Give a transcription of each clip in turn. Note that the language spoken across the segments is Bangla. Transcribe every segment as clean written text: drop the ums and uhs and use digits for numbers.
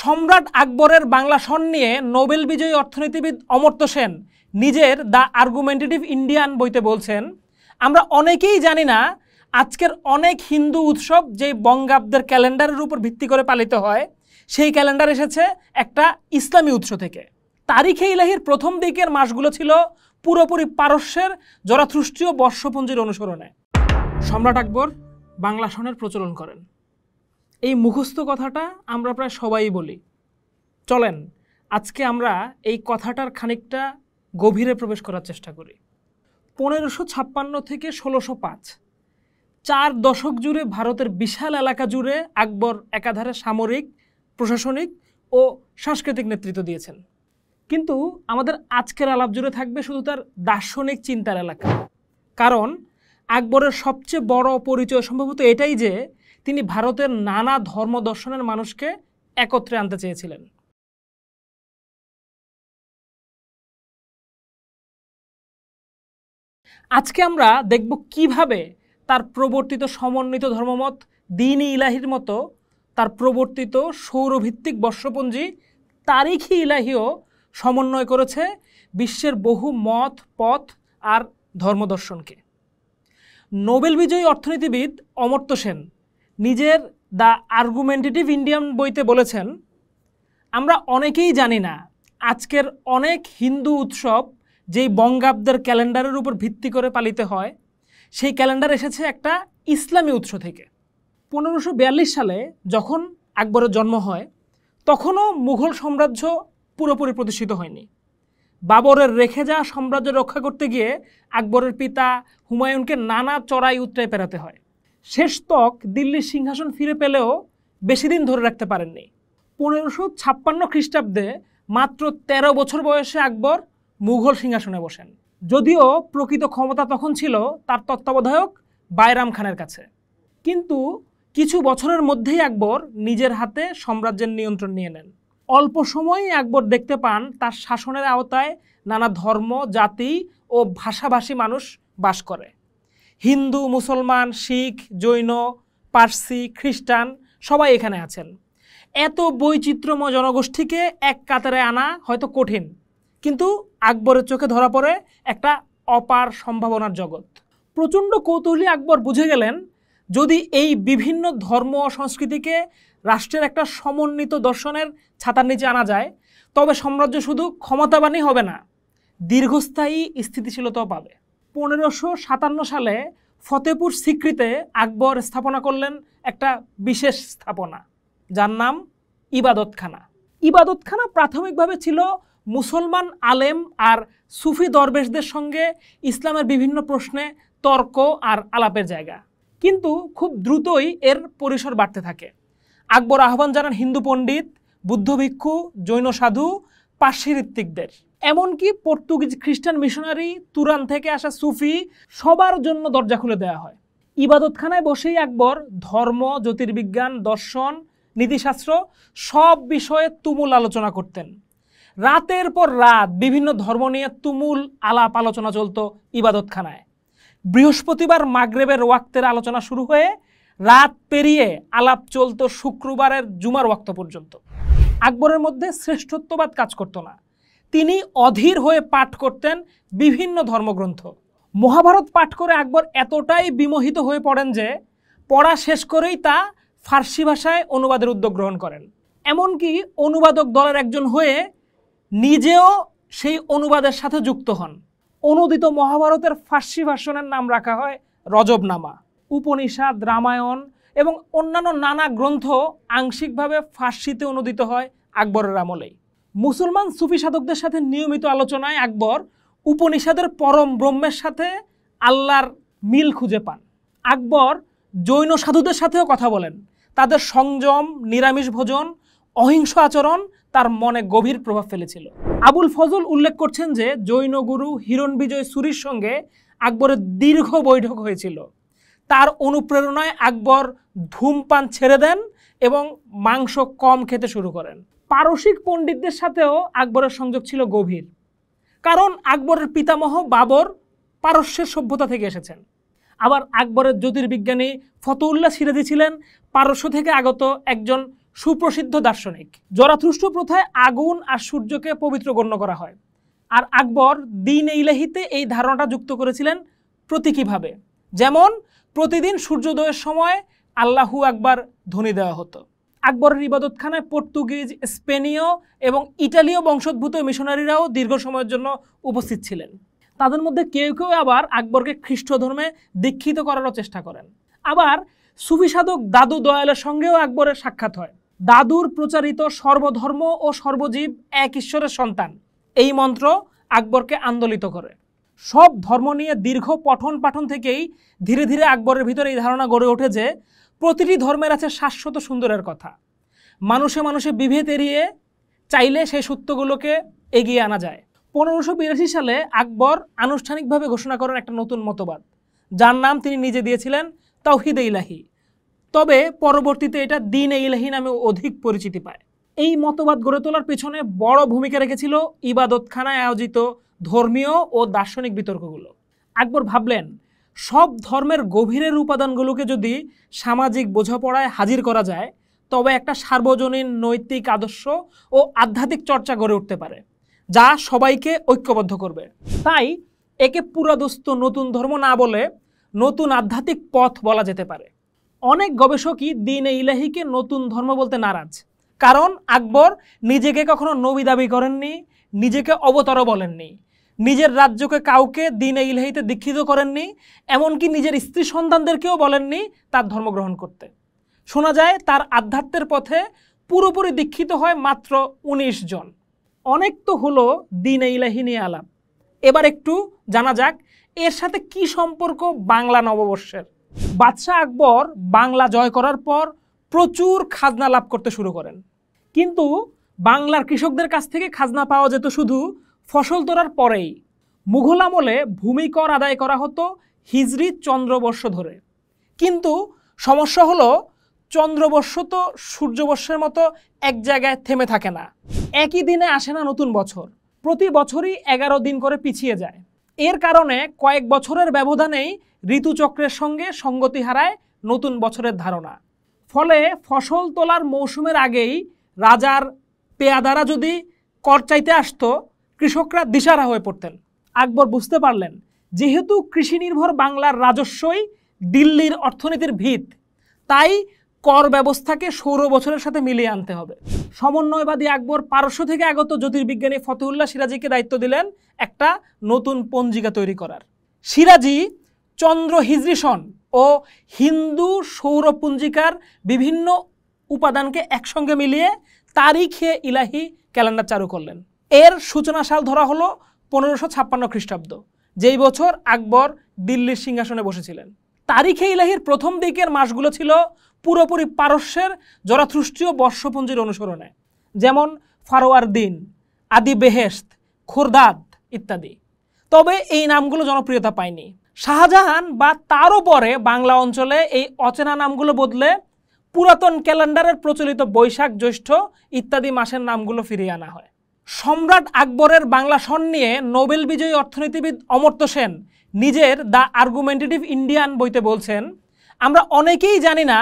সম্রাট আকবরের বাংলা সন নিয়ে নোবেল বিজয়ী অর্থনীতিবিদ অমর্ত্য সেন নিজের দ্য আর্গুমেন্টেটিভ ইন্ডিয়ান বইতে বলছেন, আমরা অনেকেই জানি না আজকের অনেক হিন্দু উৎসব যে বঙ্গাব্দের ক্যালেন্ডারের উপর ভিত্তি করে পালিত হয় সেই ক্যালেন্ডার এসেছে একটা ইসলামী উৎস থেকে। তারিখে ইলাহির প্রথম দিকের মাসগুলো ছিল পুরোপুরি পারস্যের জরাথ্রুষ্ট্রীয় বর্ষপঞ্জির অনুসরণে। সম্রাট আকবর বাংলা সনের প্রচলন করেন। এই মুখস্থ কথাটা আমরা প্রায় সবাই বলি। চলেন আজকে আমরা এই কথাটার খানিকটা গভীরে প্রবেশ করার চেষ্টা করি। 1556 থেকে 1605 4 দশক জুড়ে ভারতের বিশাল এলাকা জুড়ে আকবর একাধারে সামরিক, প্রশাসনিক ও সাংস্কৃতিক নেতৃত্ব দিয়েছেন। কিন্তু আমাদের আজকের আলাপ জুড়ে থাকবে শুধু তার দার্শনিক চিন্তার এলাকা। কারণ আকবরের সবচেয়ে বড় পরিচয় সম্ভবত এটাই যে তিনি ভারতের নানা ধর্ম দর্শনের মানুষকে একত্রে আনতে চেয়েছিলেন। আজকে আমরা দেখব কিভাবে তার প্রবর্তিত সমন্বিত ধর্মমত দ্বীন-ই ইলাহির মতো তার প্রবর্তিত সৌরভিত্তিক বর্ষপঞ্জি তারিখ-ই ইলাহিও সমন্বয় করেছে বিশ্বের বহু মত, পথ আর ধর্মদর্শনকে। নোবেল বিজয়ী অর্থনীতিবিদ অমর্ত্য সেন নিজের দ্য আর্গুমেন্টেটিভ ইন্ডিয়ান বইতে বলেছেন, আমরা অনেকেই জানি না আজকের অনেক হিন্দু উৎসব যেই বঙ্গাব্দের ক্যালেন্ডারের উপর ভিত্তি করে পালিত হয় সেই ক্যালেন্ডার এসেছে একটা ইসলামী উৎস থেকে। 1542 সালে যখন আকবরের জন্ম হয় তখনও মুঘল সাম্রাজ্য পুরোপুরি প্রতিষ্ঠিত হয়নি। বাবরের রেখে যাওয়া সাম্রাজ্য রক্ষা করতে গিয়ে আকবরের পিতা হুমায়ুনকে নানা চড়াই উতরাই পেরাতে হয়। শেষ তক দিল্লির সিংহাসন ফিরে পেলেও বেশি দিন ধরে রাখতে পারেননি। 1556 খ্রিস্টাব্দে মাত্র 13 বছর বয়সে আকবর মুঘল সিংহাসনে বসেন। যদিও প্রকৃত ক্ষমতা তখন ছিল তার তত্ত্বাবধায়ক বাইরাম খানের কাছে, কিন্তু কিছু বছরের মধ্যেই আকবর নিজের হাতে সাম্রাজ্যের নিয়ন্ত্রণ নিয়ে নেন। অল্প সময়ই আকবর দেখতে পান তার শাসনের আওতায় নানা ধর্ম, জাতি ও ভাষাভাষী মানুষ বাস করে। হিন্দু, মুসলমান, শিখ, জৈন, পার্সি, খ্রিস্টান সবাই এখানে আছেন। এত বৈচিত্র্যময় জনগোষ্ঠীকে এক কাতারে আনা হয়তো কঠিন, কিন্তু আকবরের চোখে ধরা পড়ে একটা অপার সম্ভাবনার জগৎ। প্রচণ্ড কৌতূহলী আকবর বুঝে গেলেন, যদি এই বিভিন্ন ধর্ম ও সংস্কৃতিকে রাষ্ট্রের একটা সমন্বিত দর্শনের ছাতার নিচে আনা যায় তবে সাম্রাজ্য শুধু ক্ষমতাবানই হবে না, দীর্ঘস্থায়ী স্থিতিশীলতাও পাবে। 1557 সালে ফতেপুর সিক্রিতে আকবর স্থাপনা করলেন একটা বিশেষ স্থাপনা, যার নাম ইবাদতখানা। ইবাদতখানা প্রাথমিকভাবে ছিল মুসলমান আলেম আর সুফি দরবেশদের সঙ্গে ইসলামের বিভিন্ন প্রশ্নে তর্ক আর আলাপের জায়গা। কিন্তু খুব দ্রুতই এর পরিসর বাড়তে থাকে। আকবর আহ্বান জানান হিন্দু পণ্ডিত, বুদ্ধ ভিক্ষু, জৈন সাধু, পার্সি ঋত্বিকদের, এমনকি পর্তুগিজ খ্রিস্টান মিশনারি, তুরান থেকে আসা সুফি, সবার জন্য দরজা খুলে দেওয়া হয়। ইবাদতখানায় বসেই আকবর ধর্ম, জ্যোতির্বিজ্ঞান, দর্শন, নীতিশাস্ত্র সব বিষয়ে তুমুল আলোচনা করতেন। রাতের পর রাত বিভিন্ন ধর্ম নিয়ে তুমুল আলাপ আলোচনা চলত ইবাদতখানায়। বৃহস্পতিবার মাগরেবের ওয়াক্তের আলোচনা শুরু হয়ে রাত পেরিয়ে আলাপ চলত শুক্রবারের জুমার ওয়াক্ত পর্যন্ত। আকবরের মধ্যে শ্রেষ্ঠত্ববাদ কাজ করত না। তিনি অধীর হয়ে পাঠ করতেন বিভিন্ন ধর্মগ্রন্থ। মহাভারত পাঠ করে আকবর এতটাই বিমোহিত হয়ে পড়েন যে পড়া শেষ করেই তা ফার্সি ভাষায় অনুবাদের উদ্যোগ গ্রহণ করেন। এমনকি অনুবাদক দলের একজন হয়ে নিজেও সেই অনুবাদের সাথে যুক্ত হন। অনুদিত মহাভারতের ফার্সি ভার্সনের নাম রাখা হয় রজবনামা। উপনিষদ, রামায়ণ এবং অন্যান্য নানা গ্রন্থ আংশিকভাবে ফার্সিতে অনুদিত হয় আকবরের আমলেই। মুসলমান সুফি সাধকদের সাথে নিয়মিত আলোচনায় আকবর উপনিষদের পরম ব্রহ্মের সাথে আল্লাহর মিল খুঁজে পান। আকবর জৈন সাধুদের সাথেও কথা বলেন। তাদের সংযম, নিরামিষ ভোজন, অহিংস আচরণ তার মনে গভীর প্রভাব ফেলেছিল। আবুল ফজল উল্লেখ করছেন যে জৈন গুরু হিরণ বিজয় সুরির সঙ্গে আকবরের দীর্ঘ বৈঠক হয়েছিল। তার অনুপ্রেরণায় আকবর ধূমপান ছেড়ে দেন এবং মাংস কম খেতে শুরু করেন। পারসিক পণ্ডিতদের সাথেও আকবরের সংযোগ ছিল গভীর, কারণ আকবরের পিতামহ বাবর পারস্যের সভ্যতা থেকে এসেছেন। আবার আকবরের জ্যোতির্বিজ্ঞানী ফতউল্লাহ সিরাজি ছিলেন পারস্য থেকে আগত একজন সুপ্রসিদ্ধ দার্শনিক। জরাথুস্ট্র প্রথায় আগুন আর সূর্যকে পবিত্র গণ্য করা হয়, আর আকবর দ্বীন-ই ইলাহিতে এই ধারণাটা যুক্ত করেছিলেন প্রতীকীভাবে। যেমন প্রতিদিন সূর্যোদয়ের সময় আল্লাহু আকবার ধ্বনি দেওয়া হতো। আকবরের ইবাদতখানায় পর্তুগিজ, স্পেনীয় এবং ইটালীয় বংশোদ্ভূত মিশনারিরাও দীর্ঘ সময়ের জন্য উপস্থিত ছিলেন। তাদের মধ্যে কেউ কেউ আবার আকবরকে খ্রিস্ট ধর্মে দীক্ষিত করারও চেষ্টা করেন। আবার সুফি সাধক দাদু দয়ালের সঙ্গেও আকবরের সাক্ষাৎ হয়। দাদুর প্রচারিত সর্বধর্ম ও সর্বজীব এক ঈশ্বরের সন্তান এই মন্ত্র আকবরকে আন্দোলিত করে। সব ধর্ম নিয়ে দীর্ঘ পঠন পাঠন থেকেই ধীরে ধীরে আকবরের ভিতরে এই ধারণা গড়ে ওঠে যে প্রতিটি ধর্মের আছে শাশ্বত সুন্দরের কথা। মানুষে মানুষে বিভেদ এড়িয়ে চাইলে সেই সত্যগুলোকে এগিয়ে আনা যায়। 1582 সালে আকবর আনুষ্ঠানিকভাবে ঘোষণা করেন একটা নতুন মতবাদ, যার নাম তিনি নিজে দিয়েছিলেন তাওহীদে ইলাহি। তবে পরবর্তীতে এটা দ্বীন-ই ইলাহি নামে অধিক পরিচিতি পায়। এই মতবাদ গড়ে তোলার পেছনে বড় ভূমিকা রেখেছিল ইবাদতখানায় আয়োজিত ধর্মীয় ও দার্শনিক বিতর্কগুলো। আকবর ভাবলেন, সব ধর্মের গভীরের উপাদানগুলোকে যদি সামাজিক বোঝাপড়ায় হাজির করা যায়, তবে একটা সার্বজনীন নৈতিক আদর্শ ও আধ্যাত্মিক চর্চা গড়ে উঠতে পারে, যা সবাইকে ঐক্যবদ্ধ করবে। তাই একে পুরাদস্ত নতুন ধর্ম না বলে নতুন আধ্যাত্মিক পথ বলা যেতে পারে। অনেক গবেষকই দ্বীন-ই ইলাহিকে নতুন ধর্ম বলতে নারাজ, কারণ আকবর নিজেকে কখনো নবী দাবি করেননি, নিজেকে অবতারও বলেননি, নিজের রাজ্যকে কাউকে দ্বীন-ই ইলাহিতে দীক্ষিত করেননি, এমনকি নিজের স্ত্রী সন্তানদেরকেও বলেননি তার ধর্ম গ্রহণ করতে। শোনা যায় তার আধ্যাত্মের পথে পুরোপুরি দীক্ষিত হয় মাত্র 19 জন। অনেক তো হলো দ্বীন-ই ইলাহি নিয়ে আলাপ, এবার একটু জানা যাক এর সাথে কি সম্পর্ক বাংলা নববর্ষের। বাদশাহ আকবর বাংলা জয় করার পর প্রচুর খাজনা লাভ করতে শুরু করেন, কিন্তু বাংলার কৃষকদের কাছ থেকে খাজনা পাওয়া যেত শুধু ফসল তোলার পরেই। মুঘল আমলে ভূমি কর আদায় করা হতো হিজরি চন্দ্রবর্ষ ধরে, কিন্তু সমস্যা হলো চন্দ্রবর্ষ তো সূর্যবর্ষের মতো এক জায়গায় থেমে থাকে না, একই দিনে আসে না নতুন বছর, প্রতি বছরই 11 দিন করে পিছিয়ে যায়। এর কারণে কয়েক বছরের ব্যবধানেই ঋতুচক্রের সঙ্গে সঙ্গতি হারায় নতুন বছরের ধারণা। ফলে ফসল তোলার মৌসুমের আগেই রাজার পেয়াদারা যদি কর চাইতে আসতো, কৃষকরা দিশারা হয়ে পড়তেন। আকবর বুঝতে পারলেন, যেহেতু কৃষি নির্ভর বাংলার রাজস্বই দিল্লির অর্থনীতির ভিত, তাই কর ব্যবস্থাকে সৌর বছরের সাথে মিলিয়ে আনতে হবে। সমন্বয়বাদী আকবর পারস্য থেকে আগত জ্যোতির্বিজ্ঞানী ফতেহুল্লাহ সিরাজিকে দায়িত্ব দিলেন একটা নতুন পঞ্জিকা তৈরি করার। সিরাজি চন্দ্র হিজরি সন ও হিন্দু সৌর পঞ্জিকার বিভিন্ন উপাদানকে একসঙ্গে মিলিয়ে তারিখে ইলাহি ক্যালেন্ডার চালু করলেন। এর সূচনা সাল ধরা হলো 1556 খ্রিস্টাব্দ, যেই বছর আকবর দিল্লির সিংহাসনে বসেছিলেন। তারিখে ইলাহির প্রথম দিকের মাসগুলো ছিল পুরোপুরি পারস্যের জরাথুস্ট্রীয় বর্ষপঞ্জির অনুসরণে, যেমন ফারোয়ার দিন, আদি বেহেশত, খোরদাদ ইত্যাদি। তবে এই নামগুলো জনপ্রিয়তা পায়নি। শাহজাহান বা তারও পরে বাংলা অঞ্চলে এই অচেনা নামগুলো বদলে পুরাতন ক্যালেন্ডারের প্রচলিত বৈশাখ, জ্যৈষ্ঠ ইত্যাদি মাসের নামগুলো ফিরিয়ে আনা হয়। সম্রাট আকবরের বাংলা সন নিয়ে নোবেল বিজয়ী অর্থনীতিবিদ অমর্ত্য সেন নিজের দ্য আর্গুমেন্টেটিভ ইন্ডিয়ান বইতে বলছেন, আমরা অনেকেই জানি না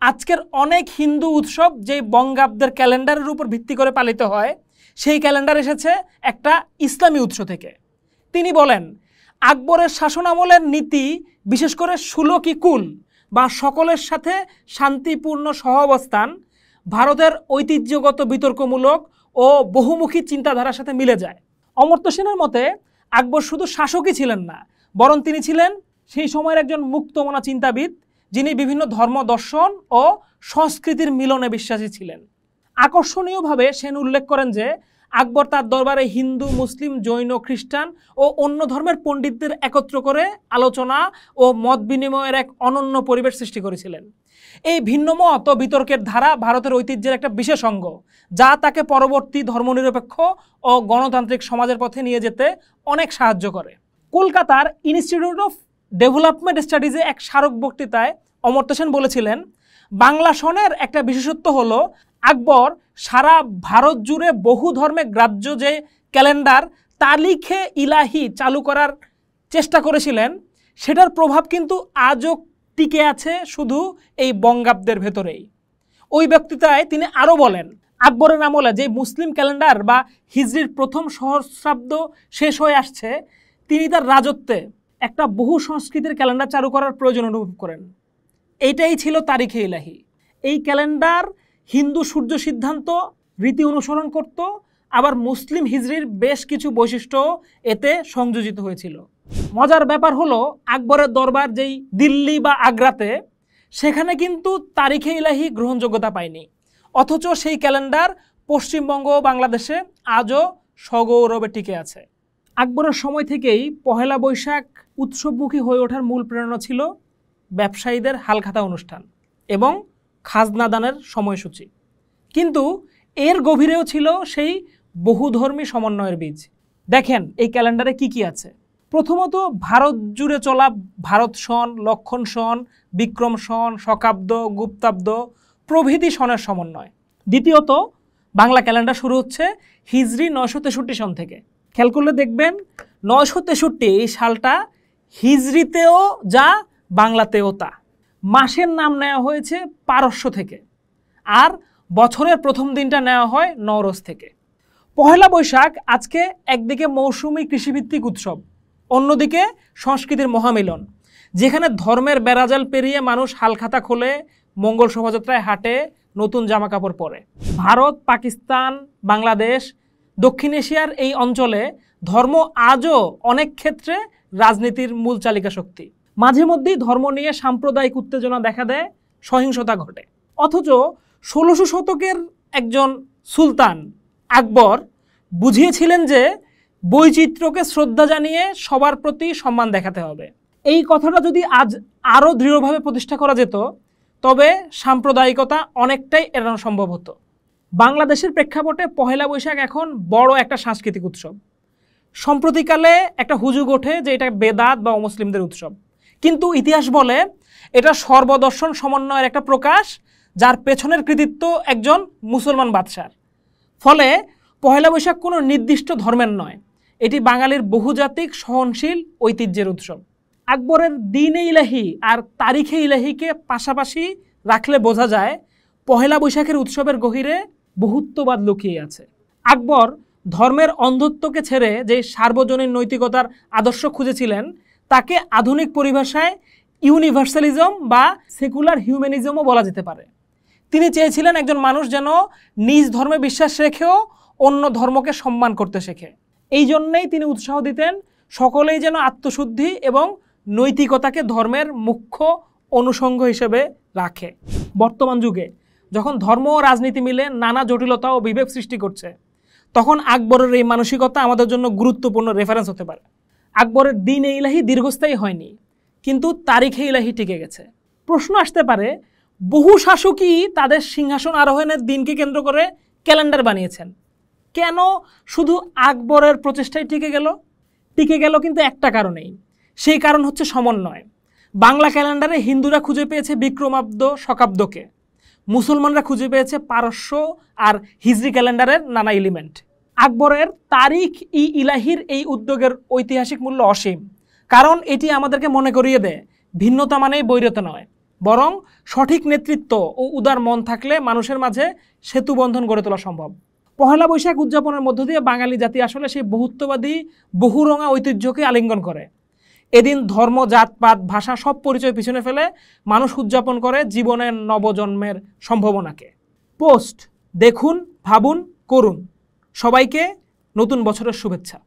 আজকের অনেক হিন্দু উৎসব যে বঙ্গাব্দের ক্যালেন্ডারের উপর ভিত্তি করে পালিত হয়, সেই ক্যালেন্ডার এসেছে একটা ইসলামী উৎস থেকে। তিনি বলেন, আকবরের শাসনামলের নীতি, বিশেষ করে সুলকি কুল বা সকলের সাথে শান্তিপূর্ণ সহাবস্থান, ভারতের ঐতিহ্যগত বিতর্কমূলক ও বহুমুখী চিন্তাধারার সাথে মিলে যায়। অমর্ত্য সেনের মতে আকবর শুধু শাসকই ছিলেন না, বরং তিনি ছিলেন সেই সময়ের একজন মুক্তমনা চিন্তাবিদ, যিনি বিভিন্ন ধর্ম, দর্শন ও সংস্কৃতির মিলনে বিশ্বাসী ছিলেন। আকর্ষণীয়ভাবে সেন উল্লেখ করেন যে আকবর তার দরবারে হিন্দু, মুসলিম, জৈন, খ্রিস্টান ও অন্য ধর্মের পণ্ডিতদের একত্র করে আলোচনা ও মত বিনিময়ের এক অনন্য পরিবেশ সৃষ্টি করেছিলেন। এই ভিন্নমত ও বিতর্কের ধারা ভারতের ঐতিহ্যের একটা বিশেষ অঙ্গ, যা তাকে পরবর্তী ধর্মনিরপেক্ষ ও গণতান্ত্রিক সমাজের পথে নিয়ে যেতে অনেক সাহায্য করে। কলকাতার ইনস্টিটিউট অফ ডেভেলপমেন্ট স্টাডিজে এক স্মারক বক্তৃতায় অমর্ত্য সেন বলেছিলেন, বাংলা সনের একটা বিশেষত্ব হলো আকবর সারা ভারত জুড়ে বহু ধর্মে গ্রাহ্য যে ক্যালেন্ডার তারিখে ইলাহি চালু করার চেষ্টা করেছিলেন, সেটার প্রভাব কিন্তু আজও টিকে আছে শুধু এই বঙ্গাব্দের ভেতরেই। ওই বক্তৃতায় তিনি আরও বলেন, আকবরের আমলে যে মুসলিম ক্যালেন্ডার বা হিজরির প্রথম সহস্রাব্দ শেষ হয়ে আসছে, তিনি তার রাজত্বে একটা বহু সংস্কৃতির ক্যালেন্ডার চালু করার প্রয়োজন অনুভব করেন। এইটাই ছিল তারিখে ইলাহি। এই ক্যালেন্ডার হিন্দু সূর্য সিদ্ধান্ত রীতি অনুসরণ করত, আবার মুসলিম হিজরির বেশ কিছু বৈশিষ্ট্য এতে সংযোজিত হয়েছিল। মজার ব্যাপার হলো, আকবরের দরবার যেই দিল্লি বা আগ্রাতে, সেখানে কিন্তু তারিখে ইলাহি গ্রহণযোগ্যতা পায়নি, অথচ সেই ক্যালেন্ডার পশ্চিমবঙ্গ ও বাংলাদেশে আজও সগৌরবে টিকে আছে। আকবরের সময় থেকেই পহেলা বৈশাখ উৎসবমুখী হয়ে ওঠার মূল প্রেরণা ছিল ব্যবসায়ীদের হালখাতা অনুষ্ঠান এবং খাজনা দানের সময়সূচি, কিন্তু এর গভীরেও ছিল সেই বহুধর্মী সমন্বয়ের বীজ। দেখেন এই ক্যালেন্ডারে কি কি আছে। প্রথমত, ভারত জুড়ে চলা ভারত সন, লক্ষণ সন, বিক্রম সন, শকাব্দ, গুপ্তাব্দ প্রভৃতি সনের সমন্বয়। দ্বিতীয়ত, বাংলা ক্যালেন্ডার শুরু হচ্ছে হিজরি 963 সন থেকে। খেয়াল করলে দেখবেন 963 এই সালটা হিজরিতেও যা, বাংলাতেও তা। মাসের নাম নেওয়া হয়েছে পারস্য থেকে, আর বছরের প্রথম দিনটা নেওয়া হয় নওরোজ থেকে। পহেলা বৈশাখ আজকে একদিকে মৌসুমী কৃষিভিত্তিক উৎসব, অন্যদিকে সংস্কৃতির মহামিলন, যেখানে ধর্মের বেড়াজাল পেরিয়ে মানুষ হালখাতা খোলে, মঙ্গল শোভাযাত্রায় হাঁটে, নতুন জামা কাপড় পরে। ভারত, পাকিস্তান, বাংলাদেশ, দক্ষিণ এশিয়ার এই অঞ্চলে ধর্ম আজও অনেক ক্ষেত্রে রাজনীতির মূল চালিকা শক্তি। মাঝে মধ্যেই ধর্ম নিয়ে সাম্প্রদায়িক উত্তেজনা দেখা দেয়, সহিংসতা ঘটে। অথচ 1600 শতকের একজন সুলতান আকবর বুঝিয়েছিলেন যে বৈচিত্র্যকে শ্রদ্ধা জানিয়ে সবার প্রতি সম্মান দেখাতে হবে। এই কথাটা যদি আজ আরও দৃঢ়ভাবে প্রতিষ্ঠা করা যেত, তবে সাম্প্রদায়িকতা অনেকটাই এড়ানো সম্ভব হতো। বাংলাদেশের প্রেক্ষাপটে পহেলা বৈশাখ এখন বড় একটা সাংস্কৃতিক উৎসব। সম্প্রতিকালে একটা হুজুগ ওঠে যে এটা বেদাত বা অমুসলিমদের উৎসব, কিন্তু ইতিহাস বলে এটা সর্বদর্শন সমন্বয়ের একটা প্রকাশ, যার পেছনের কৃতিত্ব একজন মুসলমান বাদশার। ফলে পহেলা বৈশাখ কোনো নির্দিষ্ট ধর্মের নয়, এটি বাঙালির বহুজাতিক সহনশীল ঐতিহ্যের উৎসব। আকবরের দিনে ইলাহি আর তারিখে ইলাহিকে পাশাপাশি রাখলে বোঝা যায় পহেলা বৈশাখের উৎসবের গভীরে বহুত্ববাদ লুকিয়ে আছে। আকবর ধর্মের অন্ধত্বকে ছেড়ে যে সার্বজনীন নৈতিকতার আদর্শ খুঁজেছিলেন, তাকে আধুনিক পরিভাষায় ইউনিভার্সালিজম বা সেকুলার হিউম্যানিজমও বলা যেতে পারে। তিনি চেয়েছিলেন একজন মানুষ যেন নিজ ধর্মে বিশ্বাস রেখেও অন্য ধর্মকে সম্মান করতে শেখে। এই জন্যেই তিনি উৎসাহ দিতেন সকলেই যেন আত্মশুদ্ধি এবং নৈতিকতাকে ধর্মের মুখ্য অনুষঙ্গ হিসেবে রাখে। বর্তমান যুগে যখন ধর্ম ও রাজনীতি মিলে নানা জটিলতা ও বিভেদ সৃষ্টি করছে, তখন আকবরের এই মানসিকতা আমাদের জন্য গুরুত্বপূর্ণ রেফারেন্স হতে পারে। আকবরের দিনে ইলাহি দীর্ঘস্থায়ী হয়নি, কিন্তু তারিখে ইলাহি টিকে গেছে। প্রশ্ন আসতে পারে, বহু শাসকই তাদের সিংহাসন আরোহণের দিনকে কেন্দ্র করে ক্যালেন্ডার বানিয়েছেন, কেন শুধু আকবরের প্রচেষ্টায় টিকে গেল? টিকে গেল কিন্তু একটা কারণেই, সেই কারণ হচ্ছে সমন্বয়। বাংলা ক্যালেন্ডারে হিন্দুরা খুঁজে পেয়েছে বিক্রমাব্দ, শকাব্দকে, মুসলমানরা খুঁজে পেয়েছে পারস্য আর হিজরি ক্যালেন্ডারের নানা এলিমেন্ট। আকবরের তারিখ ই ইলাহির এই উদ্যোগের ঐতিহাসিক মূল্য অসীম, কারণ এটি আমাদেরকে মনে করিয়ে দেয় ভিন্নতা মানেই বৈরতা নয়, বরং সঠিক নেতৃত্ব ও উদার মন থাকলে মানুষের মাঝে সেতুবন্ধন গড়ে তোলা সম্ভব। পহেলা বৈশাখ উদযাপনের মধ্য দিয়ে বাঙালি জাতি আসলে সেই বহুত্ববাদী বহুরঙা ঐতিহ্যকে আলিঙ্গন করে। এদিন ধর্ম, জাতপাত, ভাষা সব পরিচয় পিছনে ফেলে মানুষ উদযাপন করে জীবনের নবজন্মের সম্ভাবনাকে। পোস্ট দেখুন, ভাবুন, করুন। সবাইকে নতুন বছরের শুভেচ্ছা।